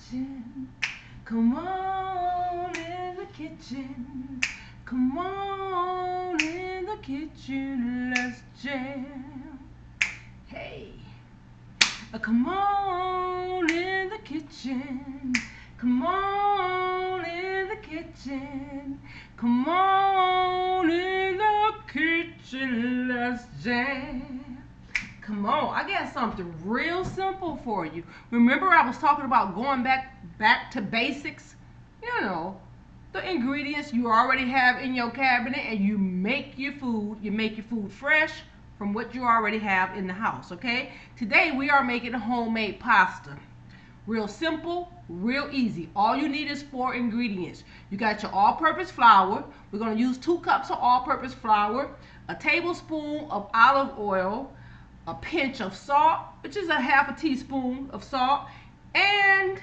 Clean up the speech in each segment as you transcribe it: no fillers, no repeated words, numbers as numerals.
kitchen. Come on in the kitchen. Come on in the kitchen. Let's jam. Hey. Come on in the kitchen. Come on in the kitchen. Come on in the kitchen. Let's jam. Come on, I got something real simple for you. Remember I was talking about going back to basics? You know, the ingredients you already have in your cabinet, and you make your food. You make your food fresh from what you already have in the house, okay? Today we are making homemade pasta. Real simple, real easy. All you need is 4 ingredients. You got your all-purpose flour. We're going to use 2 cups of all-purpose flour, a tablespoon of olive oil, a pinch of salt, which is a half a teaspoon of salt, and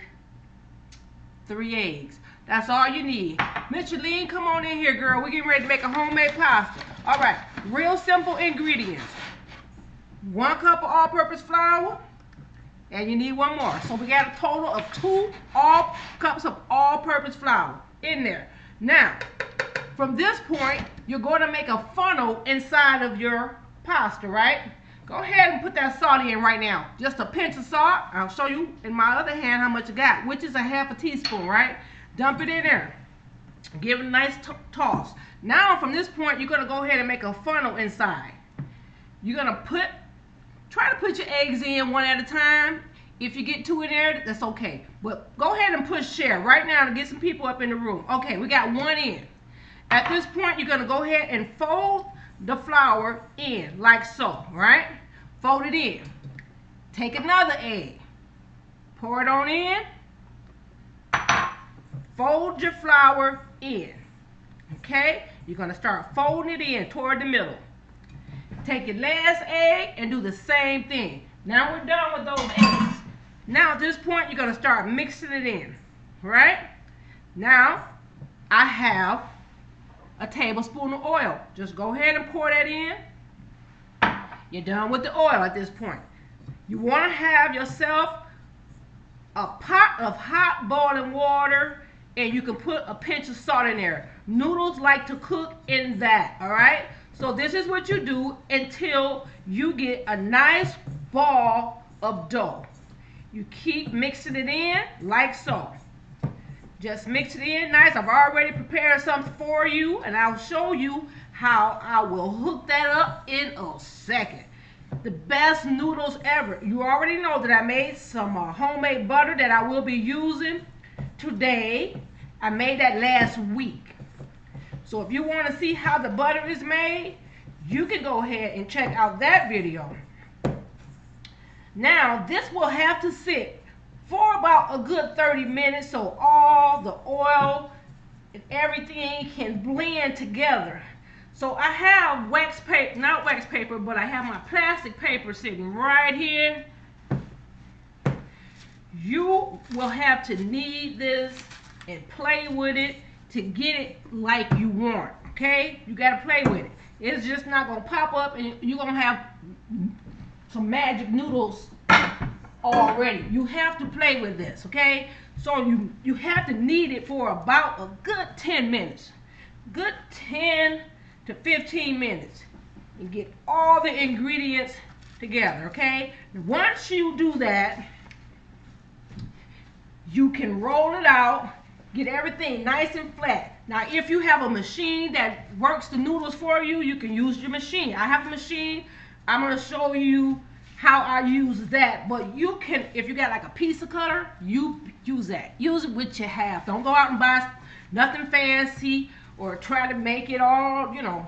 3 eggs. That's all you need. Miss Charlene, come on in here, girl. We're getting ready to make a homemade pasta. All right, real simple ingredients. 1 cup of all-purpose flour, and you need 1 more. So we got a total of 2 cups of all-purpose flour in there. Now, from this point, you're going to make a funnel inside of your pasta, right? Go ahead and put that salt in right now. Just a pinch of salt. I'll show you in my other hand how much I got, which is a half a teaspoon, right? Dump it in there. Give it a nice toss. Now, from this point, you're going to go ahead and make a funnel inside. You're going to try to put your eggs in 1 at a time. If you get 2 in there, that's okay. But go ahead and push share right now to get some people up in the room. Okay, we got 1 in. At this point, you're going to go ahead and fold the flour in like so, right? Fold it in. Take another egg. Pour it on in. Fold your flour in. Okay? You're going to start folding it in toward the middle. Take your last egg and do the same thing. Now we're done with those eggs. Now at this point, you're going to start mixing it in. Right? Now, I have a tablespoon of oil. Just go ahead and pour that in. You're done with the oil at this point. You want to have yourself a pot of hot boiling water, and you can put a pinch of salt in there. Noodles like to cook in that, all right? So this is what you do until you get a nice ball of dough. You keep mixing it in like so. Just mix it in nice. I've already prepared something for you, and I'll show you how I will hook that up in a second. The best noodles ever. You already know that I made some homemade butter that I will be using today. I made that last week. So if you want to see how the butter is made, you can go ahead and check out that video. Now, this will have to sit for about a good 30 minutes so all the oil and everything can blend together. So I have wax paper, not wax paper, but I have my plastic paper sitting right here. You will have to knead this and play with it to get it like you want, okay? You got to play with it. It's just not going to pop up and you're going to have some magic noodles already. You have to play with this, okay? So you have to knead it for about a good 10 minutes. Good 10 to 15 minutes. And get all the ingredients together, okay? Once you do that, you can roll it out, get everything nice and flat. Now, if you have a machine that works the noodles for you, you can use your machine. I have a machine. I'm going to show you how I use that, but you can, if you got like a pizza cutter, you use that. Use it with your half. Don't go out and buy nothing fancy or try to make it all, you know.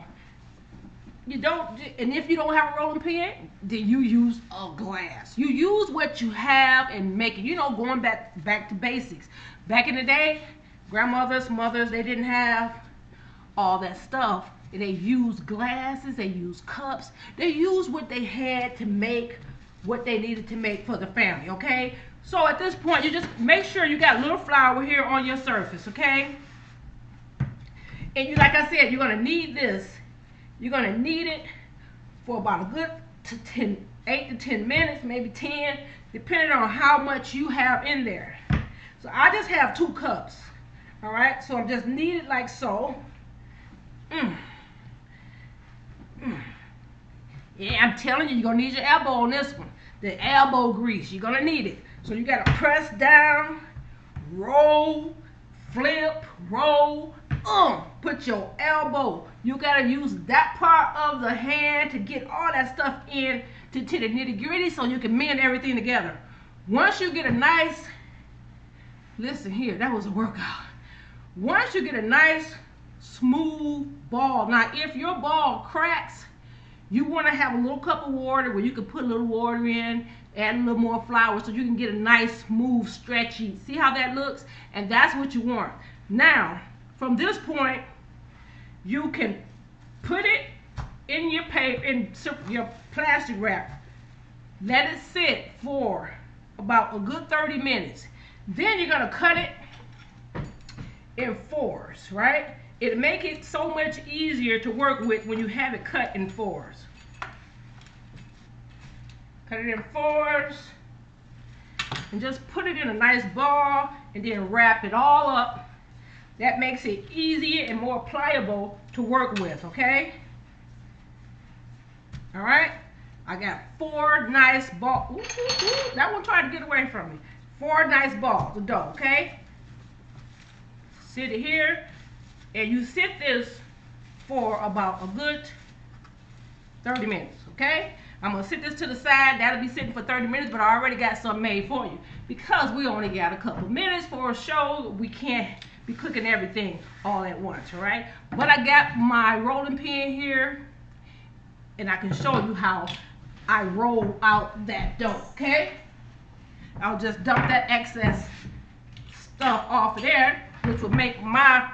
You don't, and if you don't have a rolling pin, then you use a glass. You use what you have and make it, you know, going back to basics. Back in the day, grandmothers, mothers, they didn't have all that stuff. And they used glasses, they used cups, they used what they had to make what they needed to make for the family, okay? So at this point, you just make sure you got a little flour here on your surface, okay? And you, like I said, you're gonna knead this. You're gonna knead it for about a good 8 to 10 minutes, maybe 10, depending on how much you have in there. So I just have 2 cups. All right, so I'm just knead it like so. Yeah, I'm telling you, you're gonna need your elbow on this one. The elbow grease, you're gonna need it. So you gotta press down, roll, flip, roll, put your elbow. You gotta use that part of the hand to get all that stuff in to the nitty gritty so you can mend everything together. Once you get a nice, listen here, that was a workout. Once you get a nice smooth ball, now if your ball cracks, you want to have a little cup of water where you can put a little water in, add a little more flour so you can get a nice smooth stretchy. See how that looks? And that's what you want. Now from this point you can put it in your paper, in your plastic wrap, let it sit for about a good 30 minutes. Then you're going to cut it in 4s, right? It'll make it so much easier to work with when you have it cut in 4s. Cut it in 4s and just put it in a nice ball and then wrap it all up. That makes it easier and more pliable to work with, okay? All right, I got 4 nice balls. That one tried to get away from me. 4 nice balls of dough, okay? Sit it here, and you sit this for about a good 30 minutes, okay? I'm gonna sit this to the side. That'll be sitting for 30 minutes, but I already got something made for you. Because we only got a couple minutes for a show, we can't be cooking everything all at once, all right? But I got my rolling pin here, and I can show you how I roll out that dough, okay? I'll just dump that excess stuff off of there, which will make my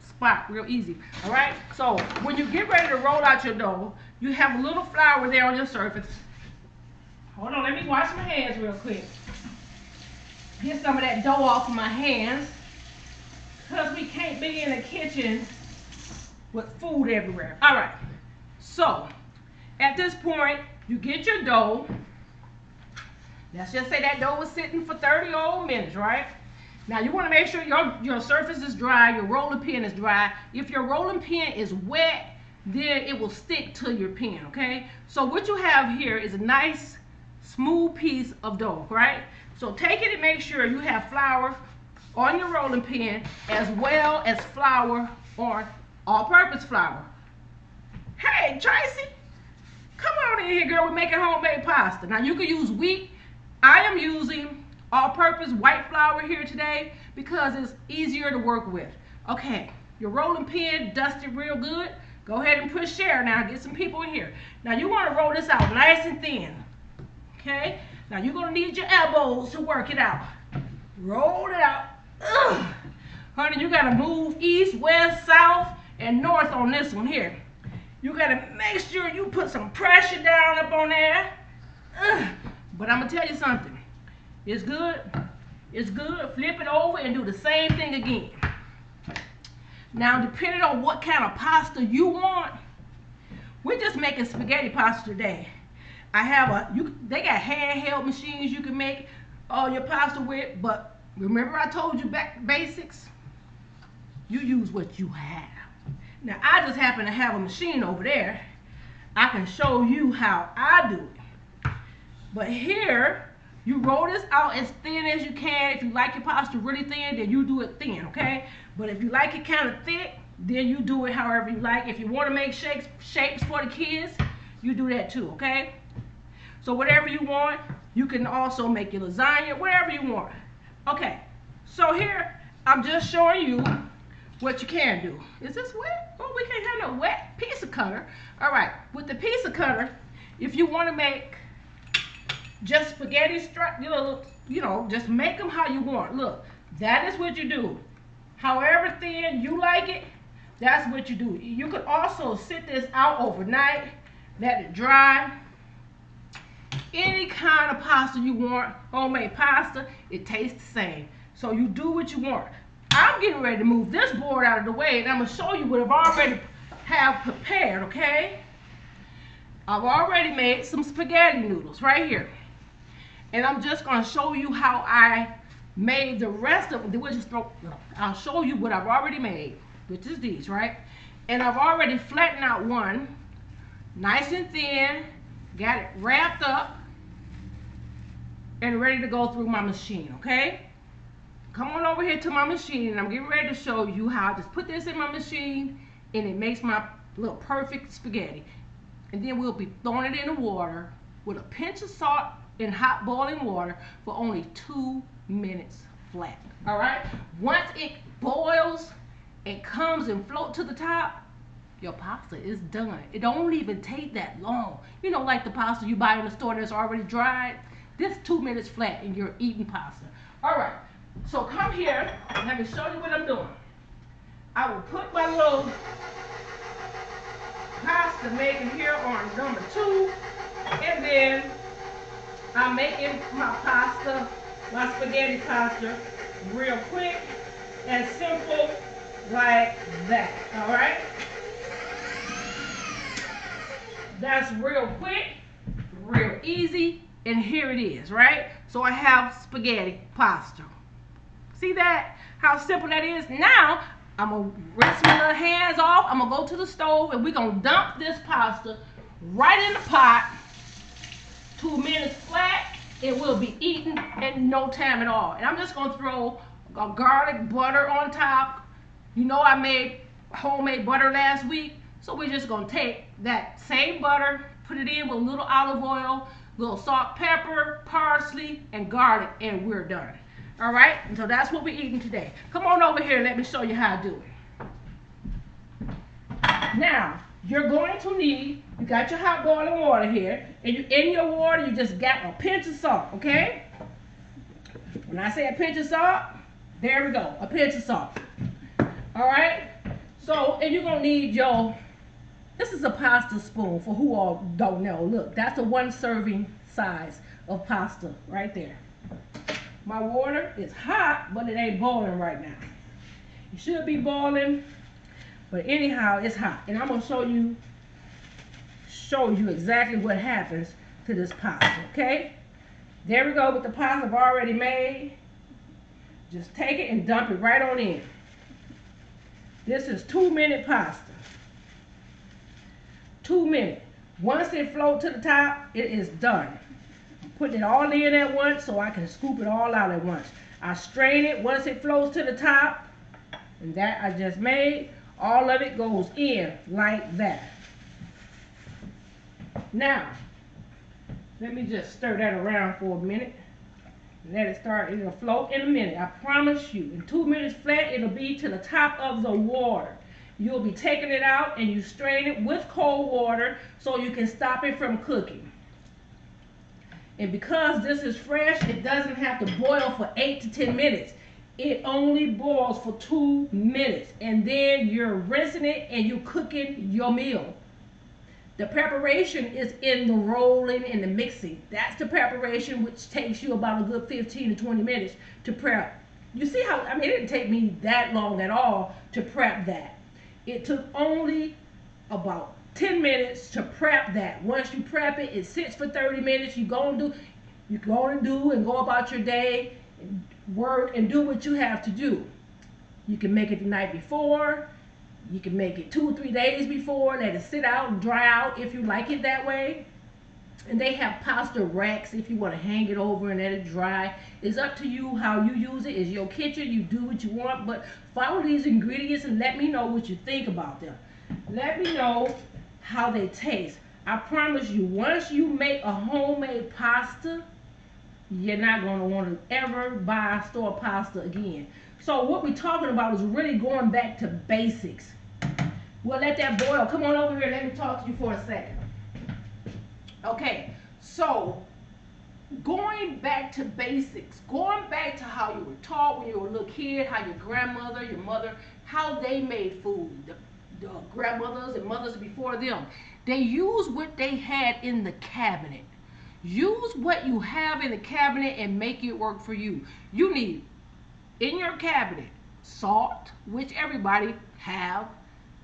spot real easy. All right, so when you get ready to roll out your dough, you have a little flour there on your surface. Hold on, let me wash my hands real quick. Get some of that dough off of my hands, because we can't be in the kitchen with food everywhere. All right, so at this point you get your dough. Let's just say that dough was sitting for 30 old minutes, right? Now you want to make sure your surface is dry, your rolling pin is dry. If your rolling pin is wet, then it will stick to your pin, okay? So what you have here is a nice smooth piece of dough, right? So take it and make sure you have flour on your rolling pin as well as flour on all-purpose flour. Hey, Tracy, come on in here, girl. We're making homemade pasta. Now you can use wheat. I am using all-purpose white flour here today because it's easier to work with. Okay, your rolling pin dusted real good. Go ahead and push share now. Get some people in here. Now you want to roll this out nice and thin. Okay, now you're going to need your elbows to work it out. Roll it out. Ugh. Honey, you got to move east, west, south, and north on this one here. You got to make sure you put some pressure down up on there. Ugh. But I'm going to tell you something. It's good. It's good. Flip it over and do the same thing again. Now, depending on what kind of pasta you want, we're just making spaghetti pasta today. I have they got handheld machines you can make all your pasta with, but remember I told you back basics? You use what you have. Now, I just happen to have a machine over there. I can show you how I do it. But here, you roll this out as thin as you can. If you like your pasta really thin, then you do it thin, okay? But if you like it kind of thick, then you do it however you like. If you want to make shapes for the kids, you do that too, okay? So whatever you want, you can also make your lasagna, whatever you want. Okay, so here, I'm just showing you what you can do. Is this wet? Oh, we can't have no wet pizza cutter. All right, with the pizza cutter, if you want to make just spaghetti, just make them how you want. Look, that is what you do. However thin you like it, that's what you do. You could also sit this out overnight, let it dry. Any kind of pasta you want, homemade pasta, it tastes the same. So you do what you want. I'm getting ready to move this board out of the way, and I'm going to show you what I've already have prepared, okay? I've already made some spaghetti noodles right here. And I'm just going to show you how I made the rest of them. I'll show you what I've already made, which is these, right? And I've already flattened out one, nice and thin, got it wrapped up, and ready to go through my machine, okay? Come on over here to my machine, and I'm getting ready to show you how I just put this in my machine, and it makes my little perfect spaghetti. And then we'll be throwing it in the water with a pinch of salt in hot boiling water for only 2 minutes flat. All right? Once it boils and comes and float to the top, your pasta is done. It don't even take that long. You know, like the pasta you buy in the store that's already dried. This 2 minutes flat and you're eating pasta. All right. So come here. Let me show you what I'm doing. I will put my little pasta making here on number 2, and then I'm making my pasta, my spaghetti pasta, real quick and simple like that. All right, that's real quick, real easy, and here it is, right? So I have spaghetti pasta. See that? How simple that is? Now I'm gonna rinse my little hands off. I'm gonna go to the stove and we're gonna dump this pasta right in the pot. 2 minutes flat. It will be eaten in no time at all. And I'm just gonna throw a garlic butter on top. You know I made homemade butter last week, so we're just gonna take that same butter, put it in with a little olive oil, little salt, pepper, parsley, and garlic, and we're done. All right, and so that's what we're eating today. Come on over here and let me show you how I do it. Now, you're going to need, you got your hot boiling water here, and in your water, you just got a pinch of salt, okay? When I say a pinch of salt, there we go, a pinch of salt. All right, so, and you're gonna need your, this is a pasta spoon for who all don't know. Look, that's a 1 serving size of pasta right there. My water is hot, but it ain't boiling right now. It should be boiling, but anyhow, it's hot. And I'm gonna show you exactly what happens to this pasta, okay? There we go with the pasta I've already made. Just take it and dump it right on in. This is 2 minute pasta. 2 minutes. Once it floats to the top, it is done. Putting it all in at once so I can scoop it all out at once. I strain it once it floats to the top, and that I just made, all of it goes in like that. Now, let me just stir that around for a minute. Let it start, it'll float in a minute. I promise you, in 2 minutes flat, it'll be to the top of the water. You'll be taking it out and you strain it with cold water so you can stop it from cooking. And because this is fresh, it doesn't have to boil for 8 to 10 minutes. It only boils for 2 minutes. And then you're rinsing it and you're cooking your meal. The preparation is in the rolling and the mixing. That's the preparation, which takes you about a good 15 to 20 minutes to prep. You see how, I mean, it didn't take me that long at all to prep that. It took only about 10 minutes to prep that. Once you prep it, it sits for 30 minutes. You go and do and go about your day, work and do what you have to do. You can make it the night before. You can make it 2 or 3 days before. Let it sit out and dry out if you like it that way. And they have pasta racks if you want to hang it over and let it dry. It's up to you how you use it. It's your kitchen. You do what you want. But follow these ingredients and let me know what you think about them. Let me know how they taste. I promise you, once you make a homemade pasta, you're not going to want to ever buy store pasta again. So what we're talking about is really going back to basics. We'll let that boil. Come on over here. Let me talk to you for a second. Okay, so going back to basics, going back to how you were taught when you were a little kid, how your grandmother, your mother, how they made food. The grandmothers and mothers before them, they used what they had in the cabinet. Use what you have in the cabinet and make it work for you. You need in your cabinet salt, which everybody have.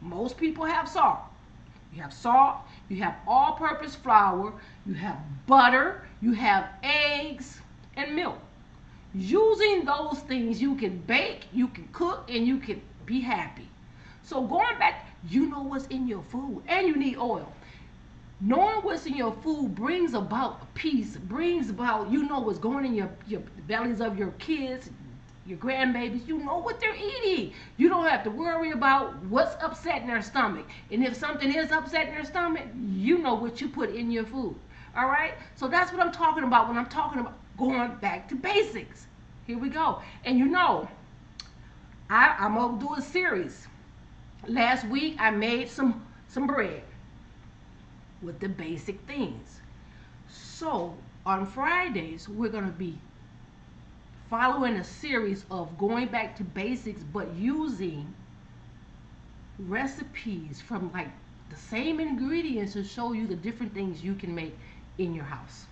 Most people have salt. You have salt, you have all-purpose flour, you have butter, You have eggs and milk. Using those things, you can bake, you can cook, and you can be happy. So going back, you know what's in your food, and you need oil. Knowing what's in your food brings about peace, brings about, you know what's going in your bellies of your kids, your grandbabies. You know what they're eating. You don't have to worry about what's upsetting their stomach. And if something is upsetting their stomach, you know what you put in your food. All right? So that's what I'm talking about when I'm talking about going back to basics. Here we go. And you know, I'm going to do a series. Last week, I made some bread with the basic things. So on Fridays, we're going to be following a series of going back to basics, but using recipes from like the same ingredients to show you the different things you can make in your house.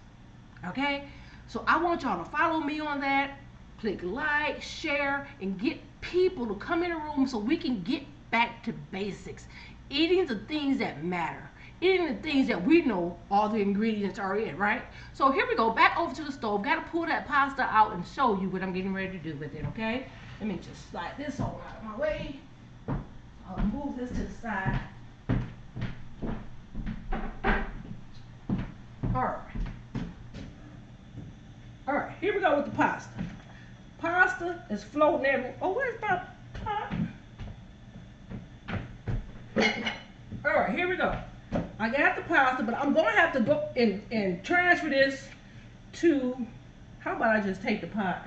Okay? So I want y'all to follow me on that. Click like, share, and get people to come in the room so we can get back to basics. Eating the things that matter. Eating the things that we know all the ingredients are in, right? So here we go, back over to the stove. Got to pull that pasta out and show you what I'm getting ready to do with it, okay? Let me just slide this all out of my way. I'll move this to the side. All right, here we go with the pasta. Pasta is floating everywhere. Oh, where's my pot? All right, here we go. I got the pasta, but I'm going to have to go and transfer this to, how about I just take the pot?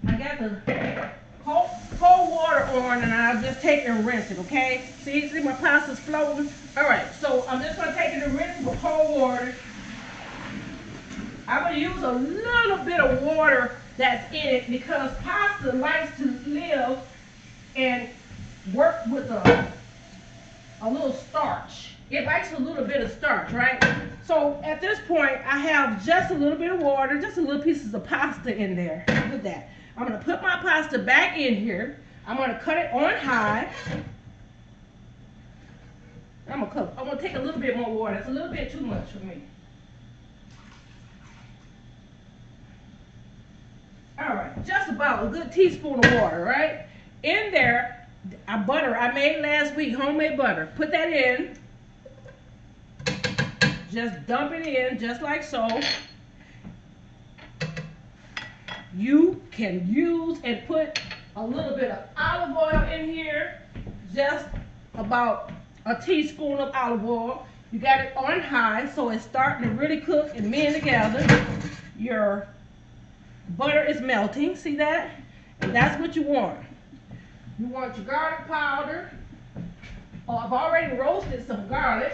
I got the cold water on, and I'll just take it and rinse it, okay? See my pasta's floating? All right, so I'm just going to take it and rinse it with cold water. I'm going to use a little bit of water that's in it because pasta likes to live and work with a little starch. It likes a little bit of starch, right? So at this point, I have just a little bit of water, just a little pieces of pasta in there. Look at that. I'm going to put my pasta back in here. I'm going to cut it on high. I'm going to take a little bit more water. It's a little bit too much for me. All right, just about a good teaspoon of water, right? In there, butter I made last week, homemade butter. Put that in. Just dump it in, just like so. You can use and put a little bit of olive oil in here. Just about a teaspoon of olive oil. You got it on high, so it's starting to really cook and mend together. Your butter is melting, see that? And that's what you want. You want your garlic powder. Oh, I've already roasted some garlic.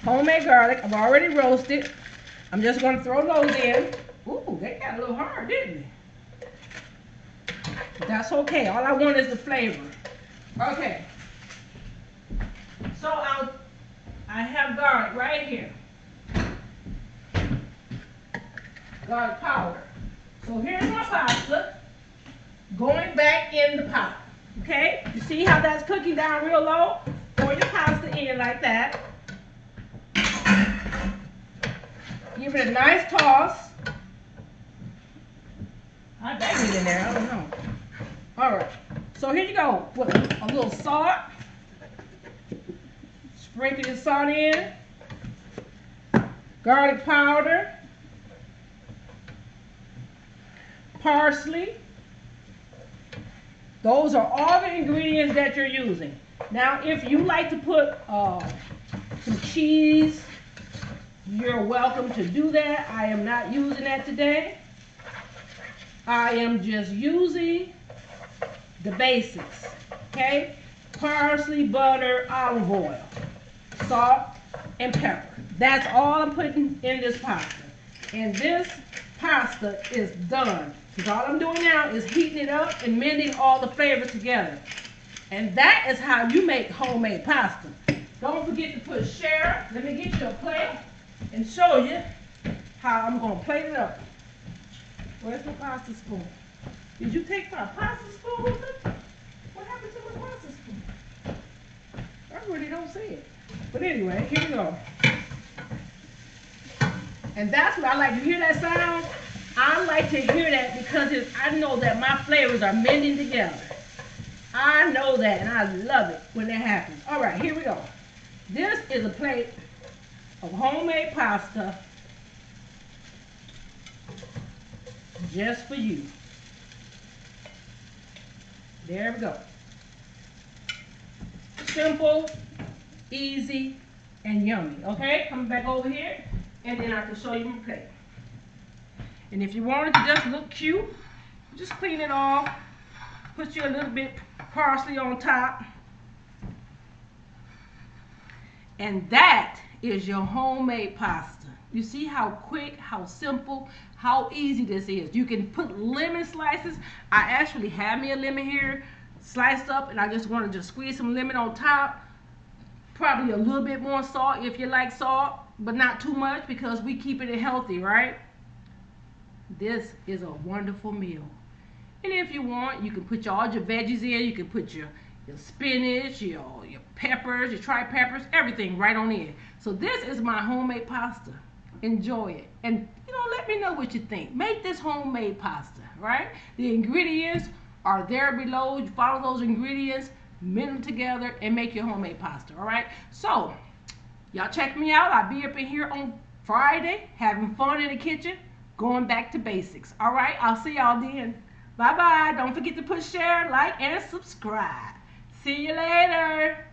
Homemade garlic, I've already roasted. I'm just going to throw those in. Ooh, they got a little hard, didn't they? But that's okay. All I want is the flavor. Okay. So I have garlic right here. Garlic powder. So here's my pasta going back in the pot. Okay? You see how that's cooking down real low? Pour your pasta in like that. Give it a nice toss. I banged it in there, I don't know. Alright, so here you go with a little salt. Sprinkle your salt in. Garlic powder. Parsley. Those are all the ingredients that you're using. Now, if you like to put some cheese, you're welcome to do that. I am not using that today. I am just using the basics, okay? Parsley, butter, olive oil, salt, and pepper. That's all I'm putting in this pasta. And this pasta is done. Because all I'm doing now is heating it up and mending all the flavors together. And that is how you make homemade pasta. Don't forget to put share. Let me get you a plate and show you how I'm going to plate it up. Where's my pasta spoon? Did you take my pasta spoon? What happened to my pasta spoon? I really don't see it. But anyway, here we go. And that's what I like to hear that sound. I like to hear that because I know that my flavors are mending together. I know that, and I love it when that happens. All right, here we go. This is a plate of homemade pasta just for you. There we go. Simple, easy, and yummy. Okay, coming back over here, and then I can show you my plate. And if you want it to just look cute, just clean it off. Put you a little bit parsley on top. And that is your homemade pasta. You see how quick, how simple, how easy this is. You can put lemon slices. I actually have me a lemon here sliced up, and I just want to just squeeze some lemon on top. Probably a little bit more salt if you like salt, but not too much because we keeping it healthy, right? This is a wonderful meal. And if you want, you can put all your veggies in. You can put your spinach, your peppers, your tripe peppers, everything right on in. So this is my homemade pasta. Enjoy it. And, let me know what you think. Make this homemade pasta, right? The ingredients are there below. You follow those ingredients, mix them together, and make your homemade pasta, all right? So, y'all check me out. I'll be up in here on Friday having fun in the kitchen, going back to basics, all right? I'll see y'all then. Bye-bye. Don't forget to put share, like, and subscribe. See you later.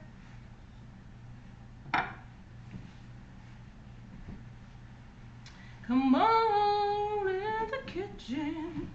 Come on in the kitchen.